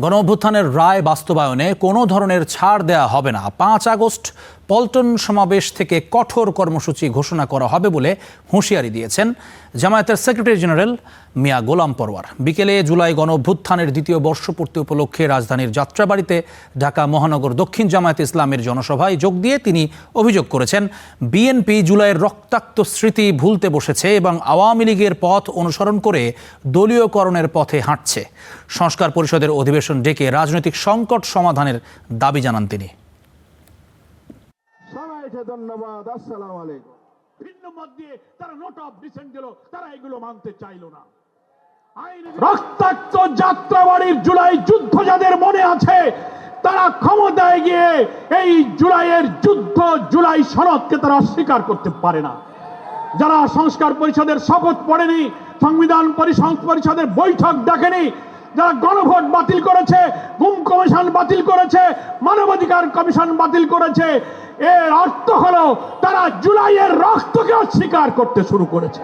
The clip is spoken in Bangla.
গণঅভ্যুত্থানের রায় বাস্তবায়নে কোনো ধরনের ছাড় দেয়া হবে না। 5 আগস্ট পল্টন সমাবেশ থেকে কঠোর কর্মসূচি ঘোষণা করা হবে বলে হুঁশিয়ারি দিয়েছেন জামায়াতের সেক্রেটারি জেনারেল মিয়া গোলাম পরওয়ার। বিকেলে জুলাই গণঅভ্যুত্থানের দ্বিতীয় বর্ষপূর্তি উপলক্ষে রাজধানীর যাত্রাবাড়িতে ঢাকা মহানগর দক্ষিণ জামায়াতে ইসলামের জনসভায় যোগ দিয়ে তিনি অভিযোগ করেছেন, বিএনপি জুলাইয়ের রক্তাক্ত স্মৃতি ভুলতে বসেছে এবং আওয়ামী লীগের পথ অনুসরণ করে দলীয়করণের পথে হাঁটছে। সংস্কার পরিষদের অধিবেশন ডেকে রাজনৈতিক সংকট সমাধানের দাবি জানান তিনি। ধন্যবাদ। আসসালামু আলাইকুম। ভিন্ন মত দিয়ে তারা নোট অফ ডিসেন্ট দিল, তারা এগুলো মানতে চাইলো না। রক্তাক্ত যাত্রাবাড়ির জুলাই যুদ্ধ যাদের মনে আছে, তারা ক্ষমতায় গিয়ে এই জুলাইয়ের যুদ্ধ জুলাই সনদকে তারা অস্বীকার করতে পারে না। যারা সংস্কার পরিষদের শপথ পড়েনি, সংবিধান পরিষদের বৈঠক দেখেনি, যারা গণভোট বাতিল করেছে, গুম কমিশন বাতিল করেছে, মানবাধিকার কমিশন বাতিল করেছে, এর অর্থ হলো তারা জুলাইয়ের রক্তকে অস্বীকার করতে শুরু করেছে।